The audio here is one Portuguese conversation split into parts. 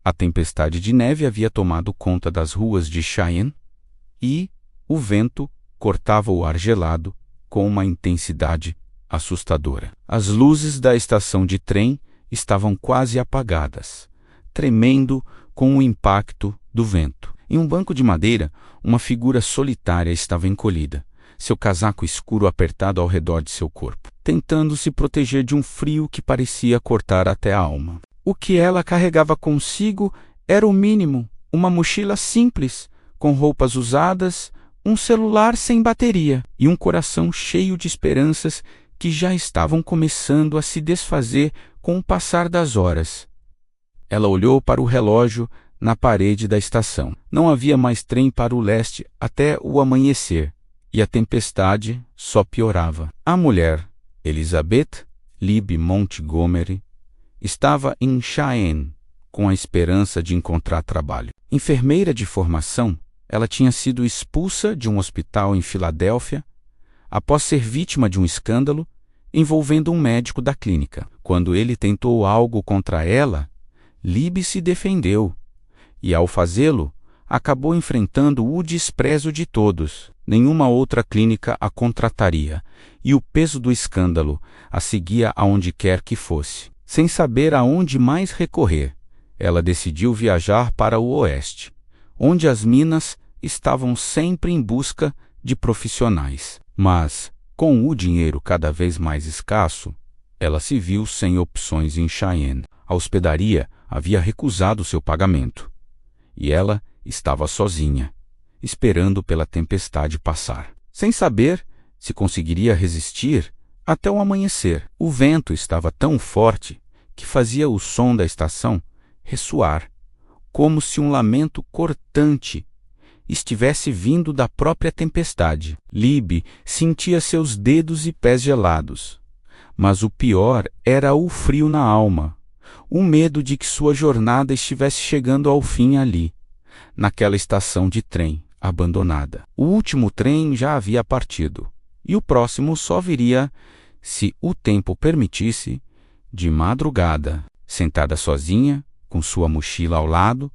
A tempestade de neve havia tomado conta das ruas de Cheyenne e o vento cortava o ar gelado com uma intensidade assustadora. As luzes da estação de trem estavam quase apagadas, tremendo com o impacto do vento. Em um banco de madeira, uma figura solitária estava encolhida, seu casaco escuro apertado ao redor de seu corpo, tentando se proteger de um frio que parecia cortar até a alma. O que ela carregava consigo era o mínimo: uma mochila simples, com roupas usadas, um celular sem bateria e um coração cheio de esperanças que já estavam começando a se desfazer com o passar das horas. Ela olhou para o relógio na parede da estação. Não havia mais trem para o leste até o amanhecer, e a tempestade só piorava. A mulher, Elizabeth Libby Montgomery, estava em Cheyenne com a esperança de encontrar trabalho. Enfermeira de formação, ela tinha sido expulsa de um hospital em Filadélfia após ser vítima de um escândalo envolvendo um médico da clínica. Quando ele tentou algo contra ela, Libby se defendeu e, ao fazê-lo, acabou enfrentando o desprezo de todos. Nenhuma outra clínica a contrataria e o peso do escândalo a seguia aonde quer que fosse. Sem saber aonde mais recorrer, ela decidiu viajar para o oeste, onde as minas estavam sempre em busca de profissionais. Mas, com o dinheiro cada vez mais escasso, ela se viu sem opções em Cheyenne. A hospedaria havia recusado seu pagamento, e ela estava sozinha, esperando pela tempestade passar. Sem saber se conseguiria resistir até o amanhecer. O vento estava tão forte que fazia o som da estação ressoar, como se um lamento cortante estivesse vindo da própria tempestade. Libby sentia seus dedos e pés gelados, mas o pior era o frio na alma, o medo de que sua jornada estivesse chegando ao fim ali, naquela estação de trem abandonada. O último trem já havia partido, e o próximo só viria, se o tempo permitisse, de madrugada. Sentada sozinha, com sua mochila ao lado,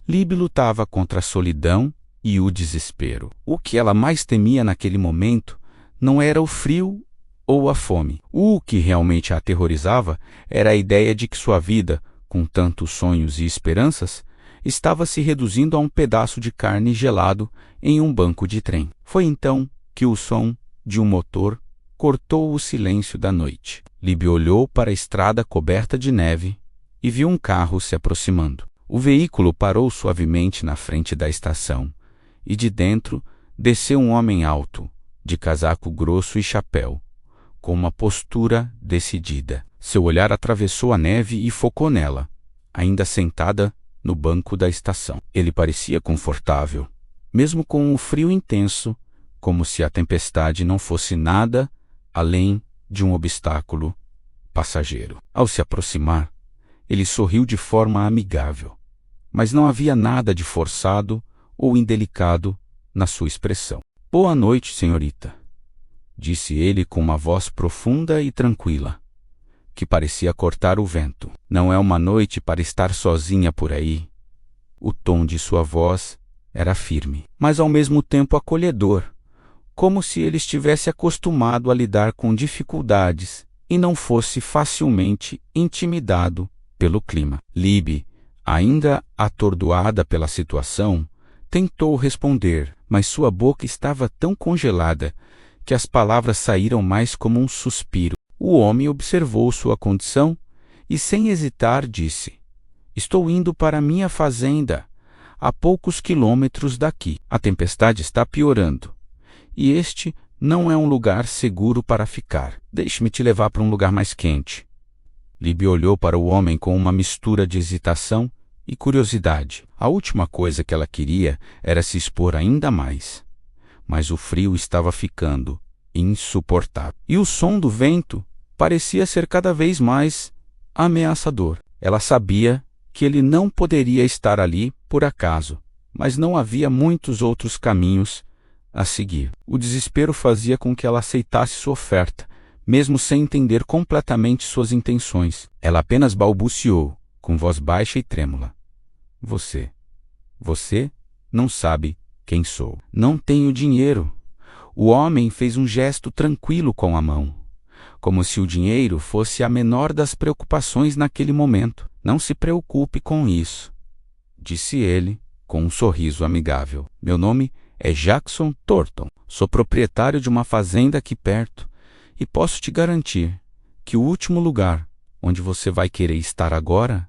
Libby lutava contra a solidão e o desespero. O que ela mais temia naquele momento não era o frio ou a fome. O que realmente a aterrorizava era a ideia de que sua vida, com tantos sonhos e esperanças, estava se reduzindo a um pedaço de carne gelado em um banco de trem. Foi então que o som de um motor cortou o silêncio da noite. Libby olhou para a estrada coberta de neve e viu um carro se aproximando. O veículo parou suavemente na frente da estação e de dentro desceu um homem alto, de casaco grosso e chapéu, com uma postura decidida. Seu olhar atravessou a neve e focou nela, ainda sentada no banco da estação. Ele parecia confortável, mesmo com o frio intenso, como se a tempestade não fosse nada além de um obstáculo passageiro. Ao se aproximar, ele sorriu de forma amigável, mas não havia nada de forçado ou indelicado na sua expressão. "Boa noite, senhorita", disse ele com uma voz profunda e tranquila, que parecia cortar o vento. "Não é uma noite para estar sozinha por aí." O tom de sua voz era firme, mas ao mesmo tempo acolhedor, como se ele estivesse acostumado a lidar com dificuldades e não fosse facilmente intimidado pelo clima. Libby, ainda atordoada pela situação, tentou responder, mas sua boca estava tão congelada que as palavras saíram mais como um suspiro. O homem observou sua condição e, sem hesitar, disse: "Estou indo para minha fazenda, a poucos quilômetros daqui. A tempestade está piorando, e este não é um lugar seguro para ficar. Deixe-me te levar para um lugar mais quente." Libby olhou para o homem com uma mistura de hesitação e curiosidade. A última coisa que ela queria era se expor ainda mais, mas o frio estava ficando insuportável. E o som do vento parecia ser cada vez mais ameaçador. Ela sabia que ele não poderia estar ali por acaso, mas não havia muitos outros caminhos a seguir. O desespero fazia com que ela aceitasse sua oferta, mesmo sem entender completamente suas intenções. Ela apenas balbuciou, com voz baixa e trêmula: Você não sabe quem sou. Não tenho dinheiro. O homem fez um gesto tranquilo com a mão, como se o dinheiro fosse a menor das preocupações naquele momento. Não se preocupe com isso, disse ele com um sorriso amigável. Meu nome é Jackson Thornton. Sou proprietário de uma fazenda aqui perto e posso te garantir que o último lugar onde você vai querer estar agora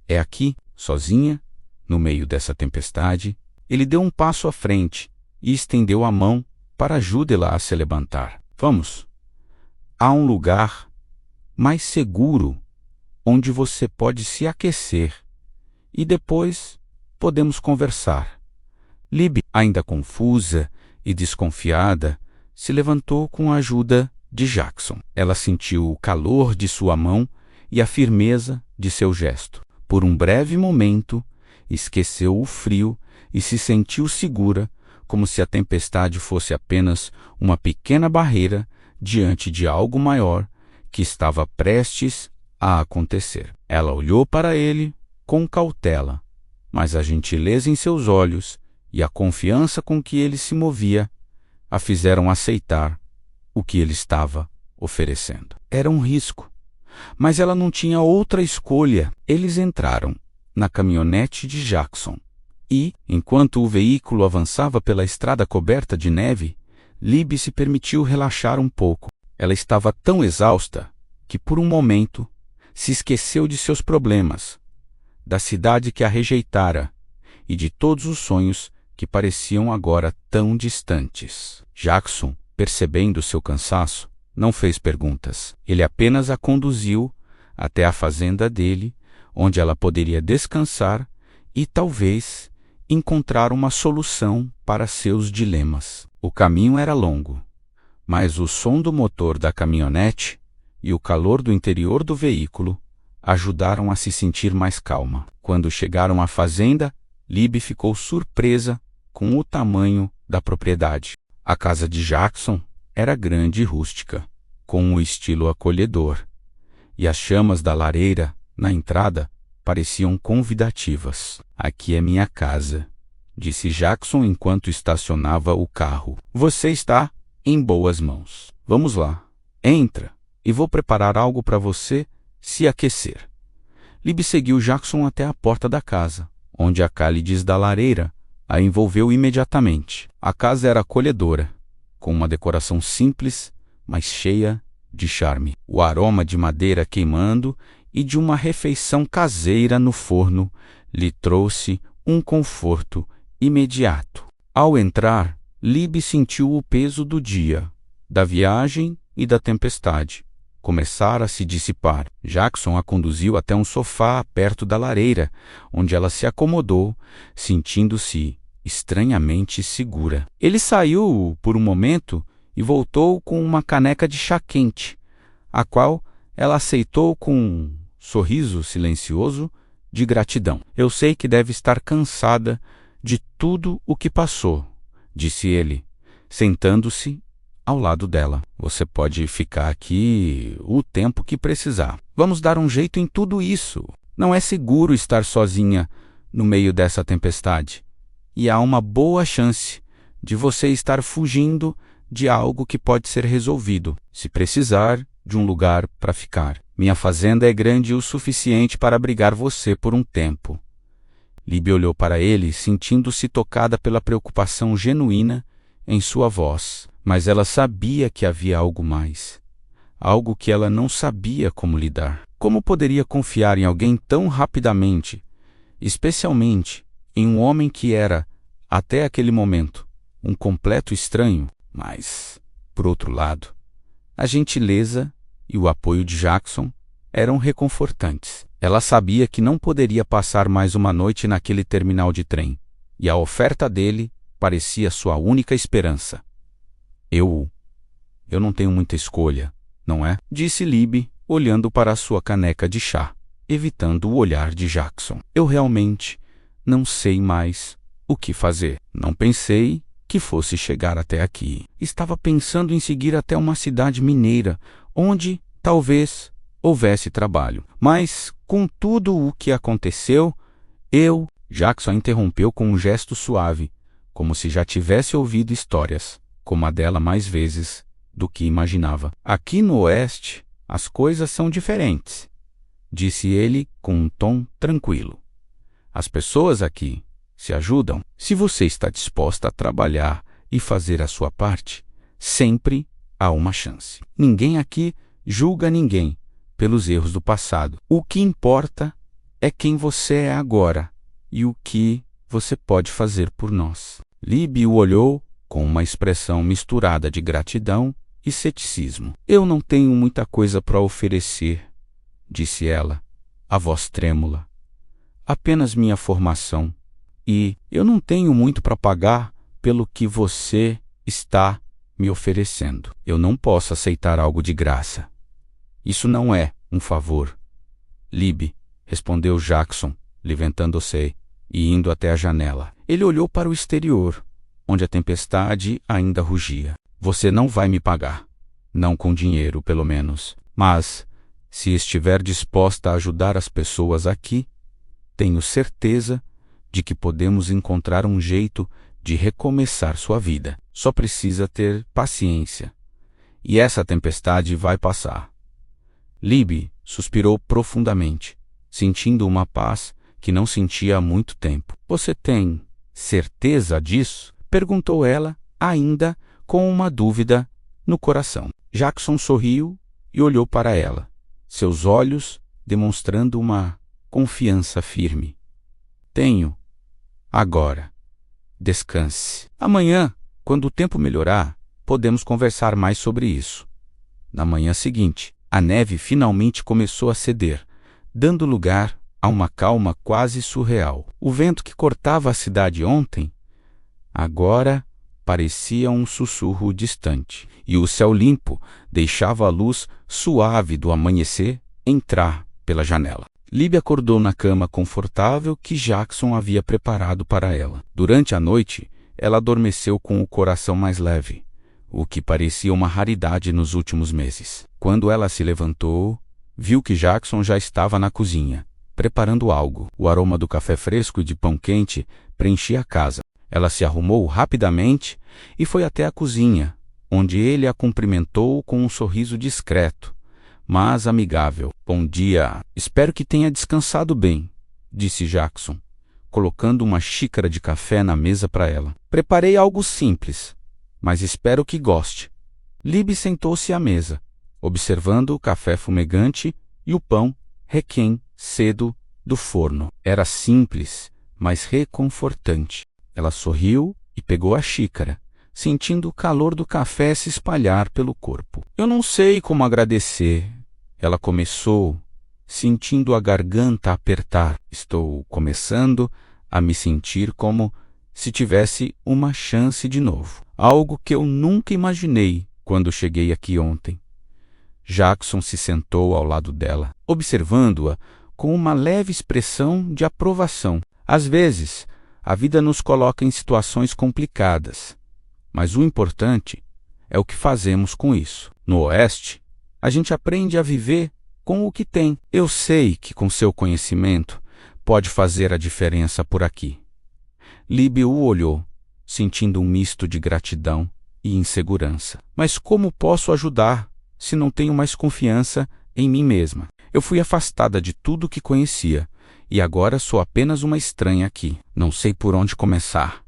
é aqui, sozinha, no meio dessa tempestade. Ele deu um passo à frente e estendeu a mão para ajudá-la a se levantar. Vamos. Há um lugar mais seguro onde você pode se aquecer e depois podemos conversar. Libby, ainda confusa e desconfiada, se levantou com a ajuda de Jackson. Ela sentiu o calor de sua mão e a firmeza de seu gesto. Por um breve momento, esqueceu o frio e se sentiu segura, como se a tempestade fosse apenas uma pequena barreira diante de algo maior que estava prestes a acontecer. Ela olhou para ele com cautela, mas a gentileza em seus olhos e a confiança com que ele se movia a fizeram aceitar o que ele estava oferecendo. Era um risco, mas ela não tinha outra escolha. Eles entraram na caminhonete de Jackson e, enquanto o veículo avançava pela estrada coberta de neve, Libby se permitiu relaxar um pouco. Ela estava tão exausta que, por um momento, se esqueceu de seus problemas, da cidade que a rejeitara e de todos os sonhos que pareciam agora tão distantes. Jackson, percebendo seu cansaço, não fez perguntas. Ele apenas a conduziu até a fazenda dele, onde ela poderia descansar e, talvez, encontrar uma solução para seus dilemas. O caminho era longo, mas o som do motor da caminhonete e o calor do interior do veículo ajudaram a se sentir mais calma. Quando chegaram à fazenda, Libby ficou surpresa com o tamanho da propriedade. A casa de Jackson era grande e rústica, com um estilo acolhedor, e as chamas da lareira na entrada pareciam convidativas. Aqui é minha casa, disse Jackson enquanto estacionava o carro. Você está em boas mãos. Vamos lá, entra e vou preparar algo para você se aquecer. Libby seguiu Jackson até a porta da casa, onde a cálice da lareira a envolveu imediatamente. A casa era acolhedora, com uma decoração simples, mas cheia de charme. O aroma de madeira queimando e de uma refeição caseira no forno lhe trouxe um conforto imediato. Ao entrar, Libby sentiu o peso do dia, da viagem e da tempestade começar a se dissipar. Jackson a conduziu até um sofá perto da lareira, onde ela se acomodou, sentindo-se estranhamente segura. Ele saiu por um momento e voltou com uma caneca de chá quente, a qual ela aceitou com um sorriso silencioso de gratidão. Eu sei que deve estar cansada de tudo o que passou, disse ele, sentando-se ao lado dela. Você pode ficar aqui o tempo que precisar. Vamos dar um jeito em tudo isso. Não é seguro estar sozinha no meio dessa tempestade. E há uma boa chance de você estar fugindo de algo que pode ser resolvido, se precisar de um lugar para ficar. Minha fazenda é grande o suficiente para abrigar você por um tempo. Libby olhou para ele, sentindo-se tocada pela preocupação genuína em sua voz. Mas ela sabia que havia algo mais, algo que ela não sabia como lidar. Como poderia confiar em alguém tão rapidamente, especialmente em um homem que era, até aquele momento, um completo estranho? Mas, por outro lado, a gentileza e o apoio de Jackson eram reconfortantes. Ela sabia que não poderia passar mais uma noite naquele terminal de trem, e a oferta dele parecia sua única esperança. Eu não tenho muita escolha, não é? Disse Libby, olhando para a sua caneca de chá, evitando o olhar de Jackson. Eu realmente não sei mais o que fazer. Não pensei que fosse chegar até aqui. Estava pensando em seguir até uma cidade mineira, onde, talvez, houvesse trabalho. Mas, com tudo o que aconteceu, eu Jackson a interrompeu com um gesto suave, como se já tivesse ouvido histórias, como a dela mais vezes do que imaginava. Aqui no Oeste, as coisas são diferentes, disse ele com um tom tranquilo. As pessoas aqui se ajudam. Se você está disposta a trabalhar e fazer a sua parte, sempre há uma chance. Ninguém aqui julga ninguém pelos erros do passado. O que importa é quem você é agora e o que você pode fazer por nós. Libby o olhou com uma expressão misturada de gratidão e ceticismo. Eu não tenho muita coisa para oferecer, disse ela, a voz trêmula. Apenas minha formação. E eu não tenho muito para pagar pelo que você está me oferecendo. Eu não posso aceitar algo de graça. Isso não é um favor. Libby, respondeu Jackson, levantando-se e indo até a janela. Ele olhou para o exterior, onde a tempestade ainda rugia. Você não vai me pagar. Não com dinheiro, pelo menos. Mas, se estiver disposta a ajudar as pessoas aqui, tenho certeza de que podemos encontrar um jeito de recomeçar sua vida. Só precisa ter paciência. E essa tempestade vai passar. Libby suspirou profundamente, sentindo uma paz que não sentia há muito tempo. Você tem certeza disso? Perguntou ela, ainda com uma dúvida no coração. Jackson sorriu e olhou para ela, seus olhos demonstrando uma confiança firme. Tenho. Agora. Descanse. Amanhã, quando o tempo melhorar, podemos conversar mais sobre isso. Na manhã seguinte, a neve finalmente começou a ceder, dando lugar a uma calma quase surreal. O vento que cortava a cidade ontem, agora parecia um sussurro distante, e o céu limpo deixava a luz suave do amanhecer entrar pela janela. Libby acordou na cama confortável que Jackson havia preparado para ela. Durante a noite, ela adormeceu com o coração mais leve, o que parecia uma raridade nos últimos meses. Quando ela se levantou, viu que Jackson já estava na cozinha, preparando algo. O aroma do café fresco e de pão quente preenchia a casa. Ela se arrumou rapidamente e foi até a cozinha, onde ele a cumprimentou com um sorriso discreto, mas amigável. Bom dia. Espero que tenha descansado bem, disse Jackson, colocando uma xícara de café na mesa para ela. Preparei algo simples, mas espero que goste. Libby sentou-se à mesa, observando o café fumegante e o pão recém-cedo do forno. Era simples, mas reconfortante. Ela sorriu e pegou a xícara, sentindo o calor do café se espalhar pelo corpo. Eu não sei como agradecer. Ela começou, sentindo a garganta apertar. Estou começando a me sentir como se tivesse uma chance de novo. Algo que eu nunca imaginei quando cheguei aqui ontem. Jackson se sentou ao lado dela, observando-a com uma leve expressão de aprovação. Às vezes, a vida nos coloca em situações complicadas, mas o importante é o que fazemos com isso. No Oeste, a gente aprende a viver com o que tem. Eu sei que com seu conhecimento pode fazer a diferença por aqui. Libby o olhou, sentindo um misto de gratidão e insegurança. Mas como posso ajudar se não tenho mais confiança em mim mesma? Eu fui afastada de tudo que conhecia e agora sou apenas uma estranha aqui. Não sei por onde começar.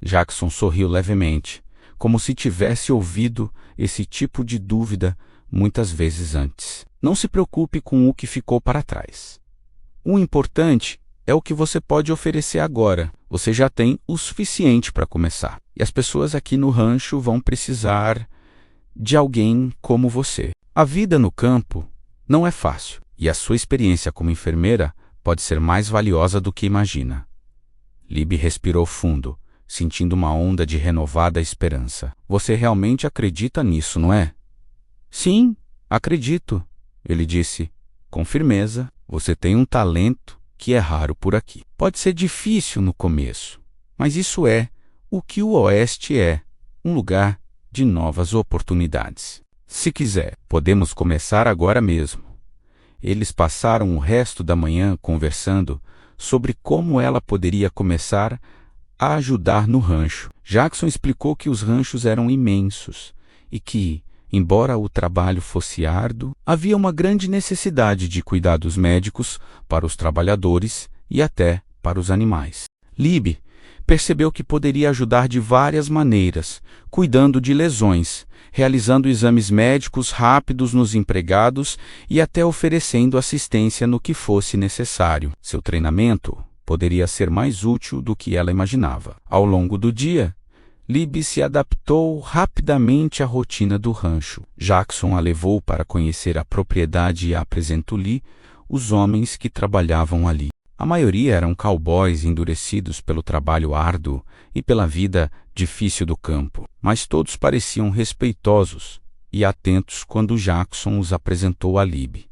Jackson sorriu levemente, como se tivesse ouvido esse tipo de dúvida muitas vezes antes. Não se preocupe com o que ficou para trás. O importante é o que você pode oferecer agora. Você já tem o suficiente para começar. E as pessoas aqui no rancho vão precisar de alguém como você. A vida no campo não é fácil, e a sua experiência como enfermeira pode ser mais valiosa do que imagina. Libby respirou fundo, sentindo uma onda de renovada esperança. Você realmente acredita nisso, não é? Sim, acredito, ele disse, com firmeza. Você tem um talento que é raro por aqui. Pode ser difícil no começo, mas isso é o que o Oeste é, um lugar de novas oportunidades. Se quiser, podemos começar agora mesmo. Eles passaram o resto da manhã conversando sobre como ela poderia começar a ajudar no rancho. Jackson explicou que os ranchos eram imensos e que, embora o trabalho fosse árduo, havia uma grande necessidade de cuidados médicos para os trabalhadores e até para os animais. Libby percebeu que poderia ajudar de várias maneiras, cuidando de lesões, realizando exames médicos rápidos nos empregados e até oferecendo assistência no que fosse necessário. Seu treinamento poderia ser mais útil do que ela imaginava. Ao longo do dia, Libby se adaptou rapidamente à rotina do rancho. Jackson a levou para conhecer a propriedade e apresentou-lhe os homens que trabalhavam ali. A maioria eram cowboys endurecidos pelo trabalho árduo e pela vida difícil do campo, mas todos pareciam respeitosos e atentos quando Jackson os apresentou a Libby.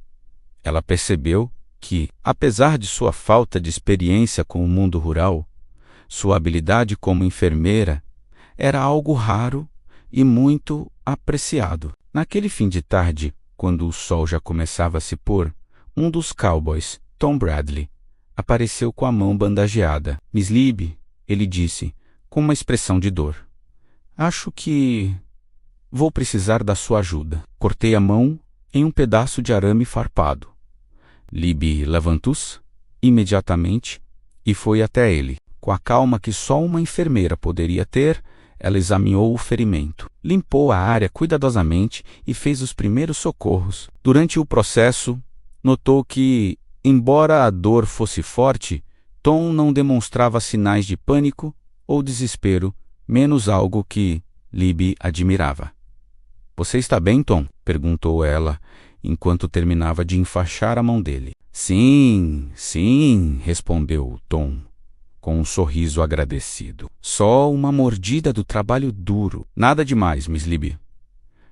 Ela percebeu que, apesar de sua falta de experiência com o mundo rural, sua habilidade como enfermeira era algo raro e muito apreciado. Naquele fim de tarde, quando o sol já começava a se pôr, um dos cowboys, Tom Bradley, apareceu com a mão bandageada. Miss Libby, ele disse, com uma expressão de dor. Acho que vou precisar da sua ajuda. Cortei a mão em um pedaço de arame farpado. Libby levantou-se imediatamente e foi até ele. Com a calma que só uma enfermeira poderia ter, ela examinou o ferimento, limpou a área cuidadosamente e fez os primeiros socorros. Durante o processo, notou que, embora a dor fosse forte, Tom não demonstrava sinais de pânico ou desespero, menos algo que Libby admirava. Você está bem, Tom? Perguntou ela, enquanto terminava de enfaixar a mão dele. Sim, respondeu Tom, com um sorriso agradecido. Só uma mordida do trabalho duro. Nada demais, Miss Libby.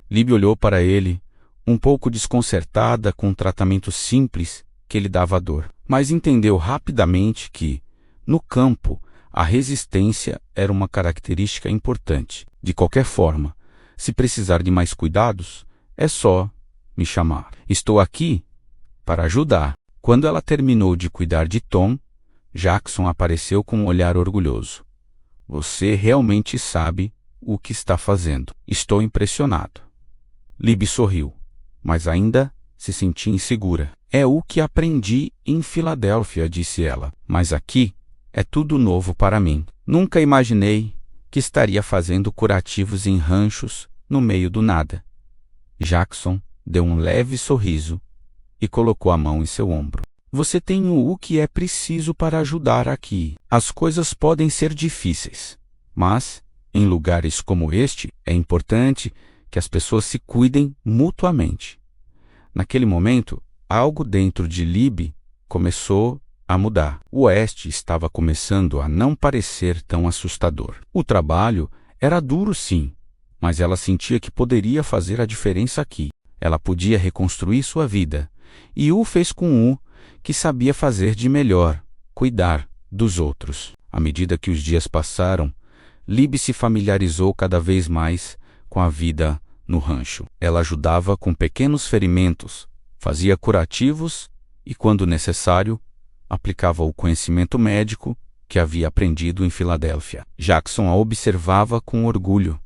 Libby olhou para ele, um pouco desconcertada com o tratamento simples que lhe dava dor, mas entendeu rapidamente que, no campo, a resistência era uma característica importante. De qualquer forma, se precisar de mais cuidados, é só me chamar. Estou aqui para ajudar. Quando ela terminou de cuidar de Tom, Jackson apareceu com um olhar orgulhoso. Você realmente sabe o que está fazendo. Estou impressionado. Libby sorriu, mas ainda se sentia insegura. É o que aprendi em Filadélfia, disse ela, mas aqui é tudo novo para mim. Nunca imaginei que estaria fazendo curativos em ranchos no meio do nada. Jackson deu um leve sorriso e colocou a mão em seu ombro. Você tem o que é preciso para ajudar aqui. As coisas podem ser difíceis, mas, em lugares como este, é importante que as pessoas se cuidem mutuamente. Naquele momento, algo dentro de Libby começou a mudar. O oeste estava começando a não parecer tão assustador. O trabalho era duro, sim, mas ela sentia que poderia fazer a diferença aqui. Ela podia reconstruir sua vida, e o fez com o que sabia fazer de melhor, cuidar dos outros. À medida que os dias passaram, Libby se familiarizou cada vez mais com a vida no rancho. Ela ajudava com pequenos ferimentos, fazia curativos e, quando necessário, aplicava o conhecimento médico que havia aprendido em Filadélfia. Jackson a observava com orgulho,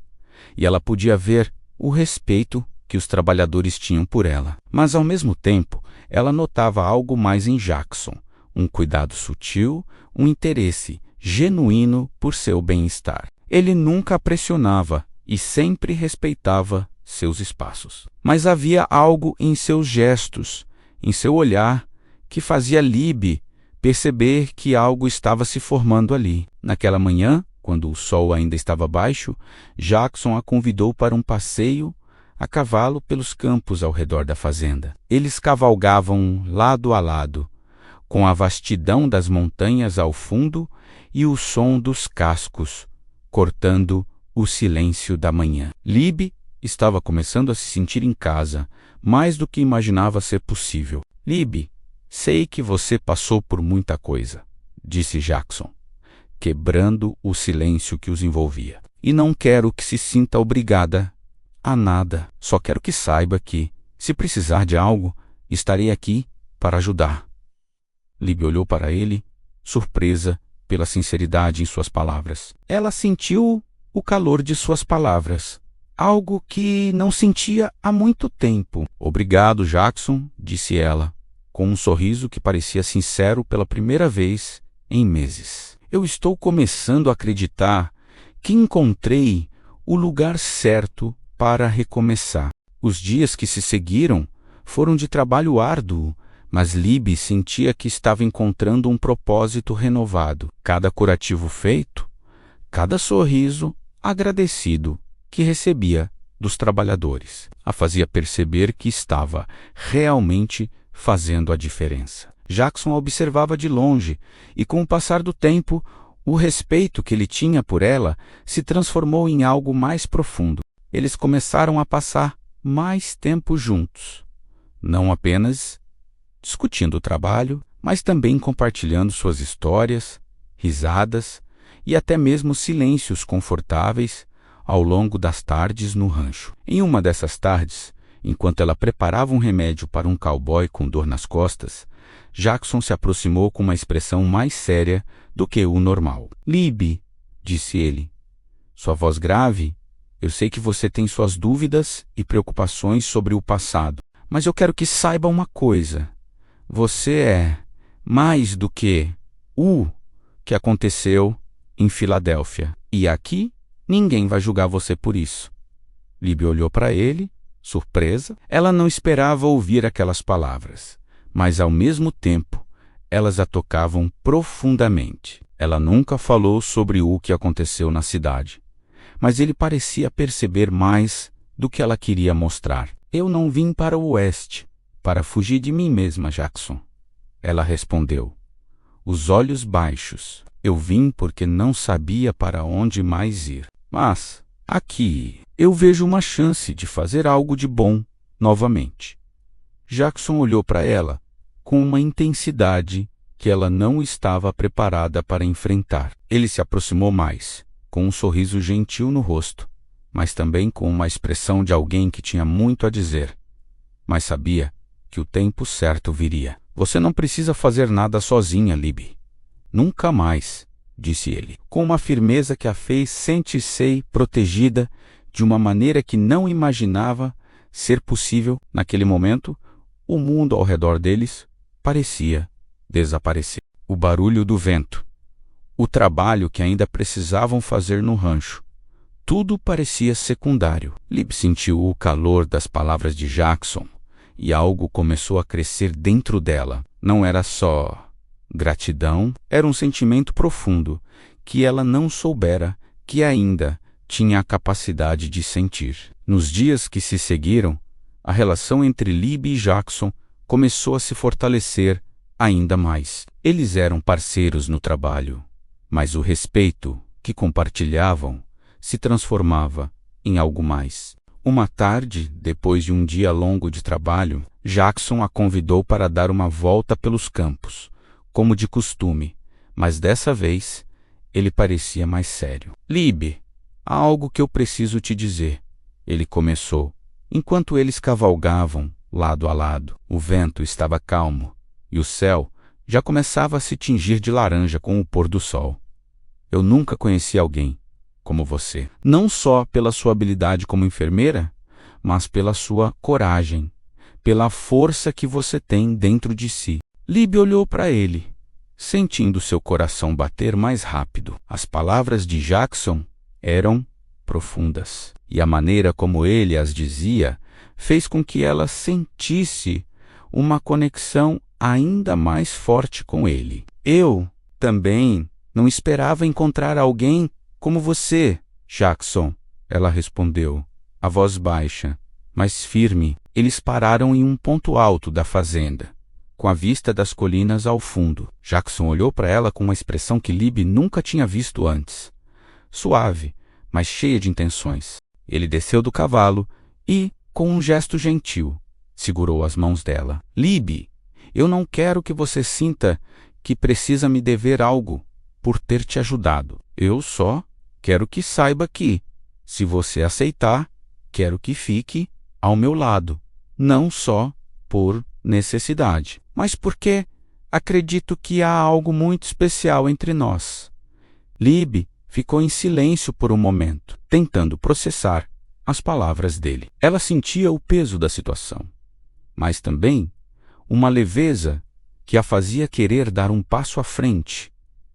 e ela podia ver o respeito que os trabalhadores tinham por ela. Mas, ao mesmo tempo, ela notava algo mais em Jackson, um cuidado sutil, um interesse genuíno por seu bem-estar. Ele nunca a pressionava e sempre respeitava seus espaços. Mas havia algo em seus gestos, em seu olhar, que fazia Libby perceber que algo estava se formando ali. Naquela manhã, quando o sol ainda estava baixo, Jackson a convidou para um passeio a cavalo pelos campos ao redor da fazenda. Eles cavalgavam lado a lado, com a vastidão das montanhas ao fundo e o som dos cascos, cortando o silêncio da manhã. Libby estava começando a se sentir em casa, mais do que imaginava ser possível. Libby, sei que você passou por muita coisa, disse Jackson, quebrando o silêncio que os envolvia. E não quero que se sinta obrigada a nada. Só quero que saiba que, se precisar de algo, estarei aqui para ajudar. Libby olhou para ele surpresa pela sinceridade em suas palavras. Ela sentiu o calor de suas palavras, algo que não sentia há muito tempo. Obrigado, Jackson, disse ela, com um sorriso que parecia sincero pela primeira vez em meses. Eu estou começando a acreditar que encontrei o lugar certo para recomeçar. Os dias que se seguiram foram de trabalho árduo, mas Libby sentia que estava encontrando um propósito renovado. Cada curativo feito, cada sorriso agradecido que recebia dos trabalhadores, a fazia perceber que estava realmente fazendo a diferença. Jackson a observava de longe e, com o passar do tempo, o respeito que ele tinha por ela se transformou em algo mais profundo. Eles começaram a passar mais tempo juntos, não apenas discutindo o trabalho, mas também compartilhando suas histórias, risadas e até mesmo silêncios confortáveis ao longo das tardes no rancho. Em uma dessas tardes, enquanto ela preparava um remédio para um cowboy com dor nas costas, Jackson se aproximou com uma expressão mais séria do que o normal. Libby, disse ele, sua voz grave, eu sei que você tem suas dúvidas e preocupações sobre o passado, mas eu quero que saiba uma coisa. Você é mais do que o que aconteceu em Filadélfia. E aqui ninguém vai julgar você por isso. Libby olhou para ele, surpresa. Ela não esperava ouvir aquelas palavras, mas ao mesmo tempo elas a tocavam profundamente. Ela nunca falou sobre o que aconteceu na cidade, mas ele parecia perceber mais do que ela queria mostrar. Eu não vim para o oeste para fugir de mim mesma, Jackson. Ela respondeu, os olhos baixos. Eu vim porque não sabia para onde mais ir. Mas aqui eu vejo uma chance de fazer algo de bom novamente. Jackson olhou para ela com uma intensidade que ela não estava preparada para enfrentar. Ele se aproximou mais, com um sorriso gentil no rosto, mas também com uma expressão de alguém que tinha muito a dizer, mas sabia que o tempo certo viria. Você não precisa fazer nada sozinha, Libby. Nunca mais, disse ele, com uma firmeza que a fez sentir-se protegida de uma maneira que não imaginava ser possível. Naquele momento, o mundo ao redor deles parecia desaparecer. O barulho do vento, o trabalho que ainda precisavam fazer no rancho, tudo parecia secundário. Libby sentiu o calor das palavras de Jackson e algo começou a crescer dentro dela. Não era só gratidão, era um sentimento profundo que ela não soubera que ainda tinha a capacidade de sentir. Nos dias que se seguiram, a relação entre Libby e Jackson começou a se fortalecer ainda mais. Eles eram parceiros no trabalho, mas o respeito que compartilhavam se transformava em algo mais. Uma tarde, depois de um dia longo de trabalho, Jackson a convidou para dar uma volta pelos campos, como de costume, mas dessa vez ele parecia mais sério. Libby, há algo que eu preciso te dizer, ele começou. Enquanto eles cavalgavam lado a lado, o vento estava calmo e o céu já começava a se tingir de laranja com o pôr do sol. Eu nunca conheci alguém como você, não só pela sua habilidade como enfermeira, mas pela sua coragem, pela força que você tem dentro de si. Libby olhou para ele, sentindo seu coração bater mais rápido. As palavras de Jackson eram profundas, e a maneira como ele as dizia fez com que ela sentisse uma conexão ainda mais forte com ele. Eu também não esperava encontrar alguém como você, Jackson, ela respondeu, a voz baixa, mas firme. Eles pararam em um ponto alto da fazenda, com a vista das colinas ao fundo. Jackson olhou para ela com uma expressão que Libby nunca tinha visto antes. Suave, mas cheia de intenções. Ele desceu do cavalo e, com um gesto gentil, segurou as mãos dela. Libby, eu não quero que você sinta que precisa me dever algo por ter te ajudado. Eu só quero que saiba que, se você aceitar, quero que fique ao meu lado, não só por necessidade, mas porque Acredito que há algo muito especial entre nós. Libby ficou em silêncio por um momento, tentando processar as palavras dele. Ela sentia o peso da situação, mas também uma leveza que a fazia querer dar um passo à frente,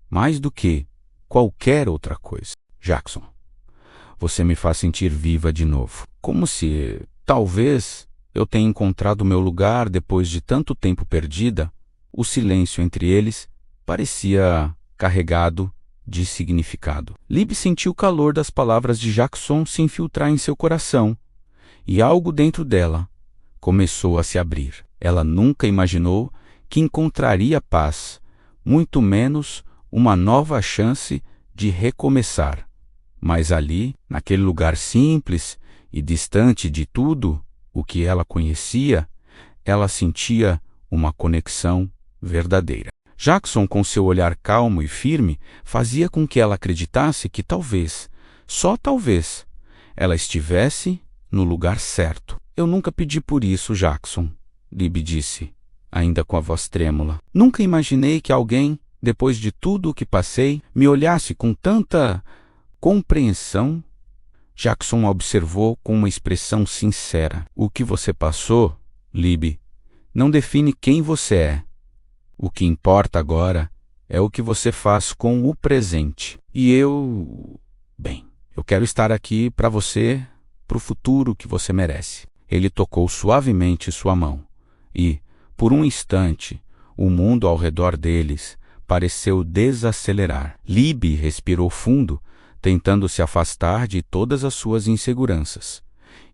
mais do que qualquer outra coisa. Jackson, você me faz sentir viva de novo. Como se, talvez, eu tenha encontrado meu lugar depois de tanto tempo perdida. O silêncio entre eles parecia carregado de significado. Libby sentiu o calor das palavras de Jackson se infiltrar em seu coração, e algo dentro dela começou a se abrir. Ela nunca imaginou que encontraria paz, muito menos uma nova chance de recomeçar. Mas ali, naquele lugar simples e distante de tudo o que ela conhecia, ela sentia uma conexão verdadeira. Jackson, com seu olhar calmo e firme, fazia com que ela acreditasse que talvez, só talvez, ela estivesse no lugar certo. Eu nunca pedi por isso, Jackson, Libby disse, ainda com a voz trêmula. Nunca imaginei que alguém, depois de tudo o que passei, me olhasse com tanta compreensão. Jackson a observou com uma expressão sincera. O que você passou, Libby, não define quem você é. O que importa agora é o que você faz com o presente. E eu quero estar aqui para você, para o futuro que você merece. Ele tocou suavemente sua mão e, por um instante, o mundo ao redor deles pareceu desacelerar. Libby respirou fundo, tentando se afastar de todas as suas inseguranças.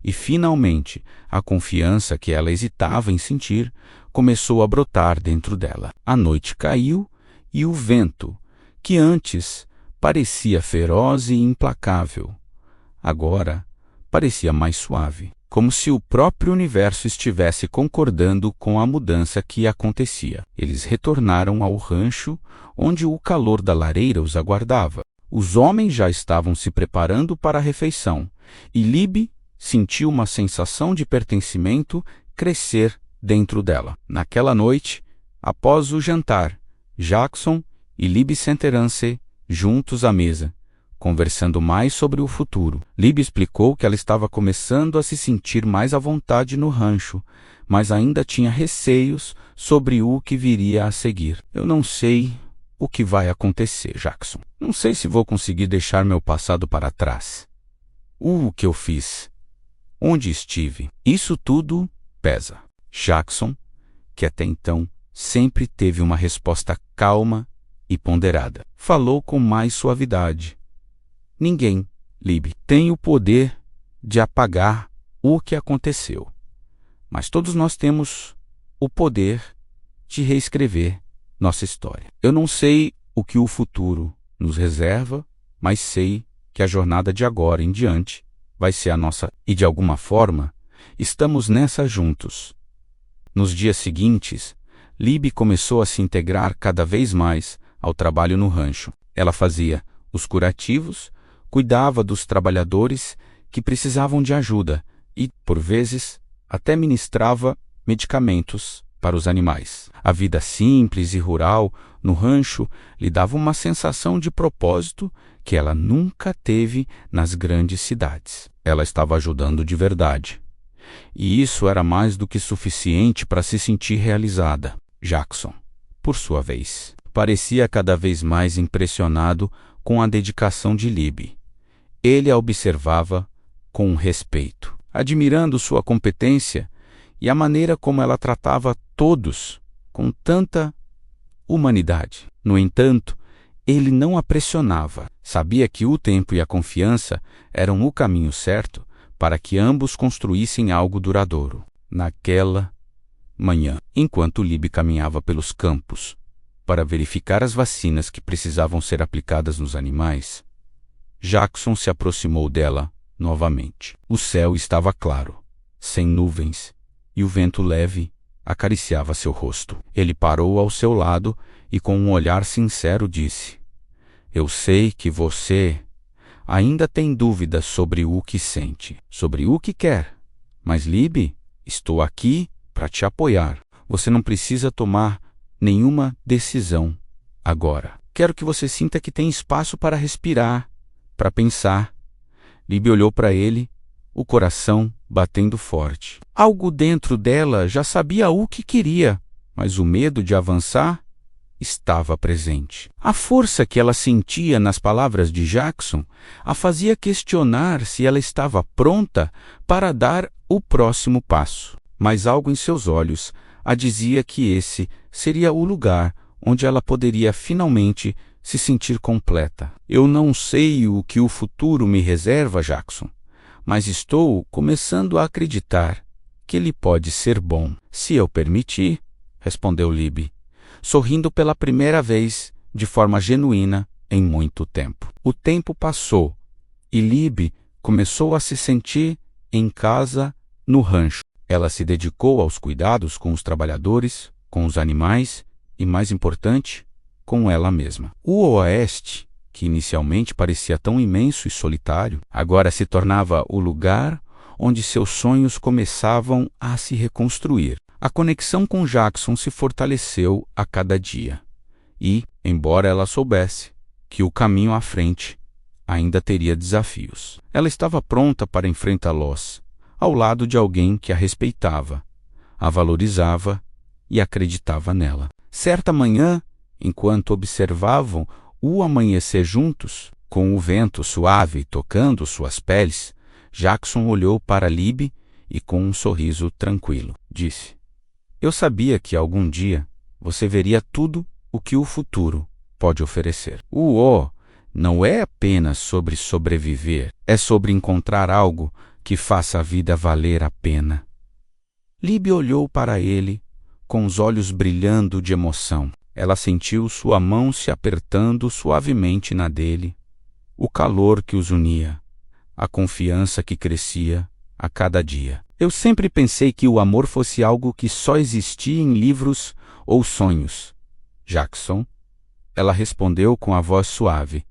E, finalmente, a confiança que ela hesitava em sentir começou a brotar dentro dela. A noite caiu e o vento, que antes parecia feroz e implacável, agora parecia mais suave, como se o próprio universo estivesse concordando com a mudança que acontecia. Eles retornaram ao rancho, onde o calor da lareira os aguardava. Os homens já estavam se preparando para a refeição, e Libby sentiu uma sensação de pertencimento crescer dentro dela. Naquela noite, após o jantar, Jackson e Libby sentaram-se juntos à mesa, conversando mais sobre o futuro. Libby explicou que ela estava começando a se sentir mais à vontade no rancho, mas ainda tinha receios sobre o que viria a seguir. Eu não sei o que vai acontecer, Jackson. Não sei se vou conseguir deixar meu passado para trás. O que eu fiz, onde estive, isso tudo pesa. Jackson, que até então sempre teve uma resposta calma e ponderada, falou com mais suavidade. Ninguém, Libby, tem o poder de apagar o que aconteceu, mas todos nós temos o poder de reescrever nossa história. Eu não sei o que o futuro nos reserva, mas sei que a jornada de agora em diante vai ser a nossa, e de alguma forma estamos nessa juntos. Nos dias seguintes, Libby começou a se integrar cada vez mais ao trabalho no rancho. Ela fazia os curativos, cuidava dos trabalhadores que precisavam de ajuda e, por vezes, até ministrava medicamentos para os animais. A vida simples e rural no rancho lhe dava uma sensação de propósito que ela nunca teve nas grandes cidades. Ela estava ajudando de verdade. E isso era mais do que suficiente para se sentir realizada. Jackson, por sua vez, parecia cada vez mais impressionado com a dedicação de Libby. Ele a observava com respeito, admirando sua competência e a maneira como ela tratava todos com tanta humanidade. No entanto, ele não a pressionava. Sabia que o tempo e a confiança eram o caminho certo para que ambos construíssem algo duradouro. Naquela manhã, enquanto Libby caminhava pelos campos para verificar as vacinas que precisavam ser aplicadas nos animais, Jackson se aproximou dela novamente. O céu estava claro, sem nuvens, e o vento leve acariciava seu rosto. Ele parou ao seu lado e, com um olhar sincero, disse: Eu sei que você ainda tem dúvidas sobre o que sente, sobre o que quer. Mas, Libby, estou aqui para te apoiar. Você não precisa tomar nenhuma decisão agora. Quero que você sinta que tem espaço para respirar, para pensar. Libby olhou para ele, o coração batendo forte. Algo dentro dela já sabia o que queria, mas o medo de avançar estava presente. A força que ela sentia nas palavras de Jackson a fazia questionar se ela estava pronta para dar o próximo passo. Mas algo em seus olhos a dizia que esse seria o lugar onde ela poderia finalmente se sentir completa. Eu não sei o que o futuro me reserva, Jackson, mas estou começando a acreditar que ele pode ser bom. Se eu permitir, respondeu Libby, sorrindo pela primeira vez de forma genuína em muito tempo. O tempo passou e Libby começou a se sentir em casa no rancho. Ela se dedicou aos cuidados com os trabalhadores, com os animais e, mais importante, com ela mesma. O oeste, que inicialmente parecia tão imenso e solitário, agora se tornava o lugar onde seus sonhos começavam a se reconstruir. A conexão com Jackson se fortaleceu a cada dia e, embora ela soubesse que o caminho à frente ainda teria desafios, ela estava pronta para enfrentá-los, ao lado de alguém que a respeitava, a valorizava e acreditava nela. Certa manhã, enquanto observavam o amanhecer juntos, com o vento suave tocando suas peles, Jackson olhou para Libby e, com um sorriso tranquilo, disse: Eu sabia que algum dia você veria tudo o que o futuro pode oferecer. O não é apenas sobre sobreviver, é sobre encontrar algo que faça a vida valer a pena. Libby olhou para ele com os olhos brilhando de emoção. Ela sentiu sua mão se apertando suavemente na dele, o calor que os unia, a confiança que crescia a cada dia. Eu sempre pensei que o amor fosse algo que só existia em livros ou sonhos, Jackson. Ela respondeu com a voz suave,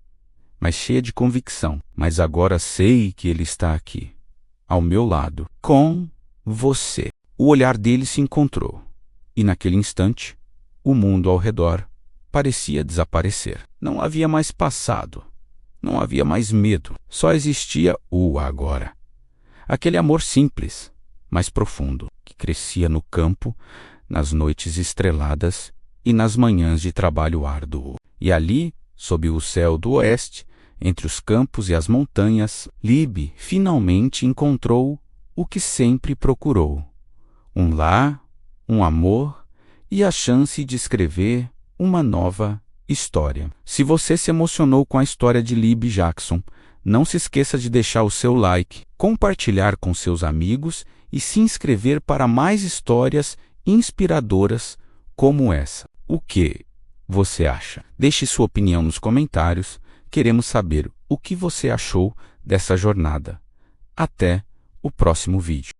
mas cheia de convicção. Mas agora sei que ele está aqui, ao meu lado, com você. O olhar dele se encontrou, e naquele instante, o mundo ao redor parecia desaparecer. Não havia mais passado, não havia mais medo, só existia o agora. Aquele amor simples, mas profundo, que crescia no campo, nas noites estreladas e nas manhãs de trabalho árduo. E ali, sob o céu do oeste, entre os campos e as montanhas, Libby finalmente encontrou o que sempre procurou: um lar, um amor e a chance de escrever uma nova história. Se você se emocionou com a história de Libby Jackson, não se esqueça de deixar o seu like, compartilhar com seus amigos e se inscrever para mais histórias inspiradoras como essa. O que você acha? Deixe sua opinião nos comentários. Queremos saber o que você achou dessa jornada. Até o próximo vídeo.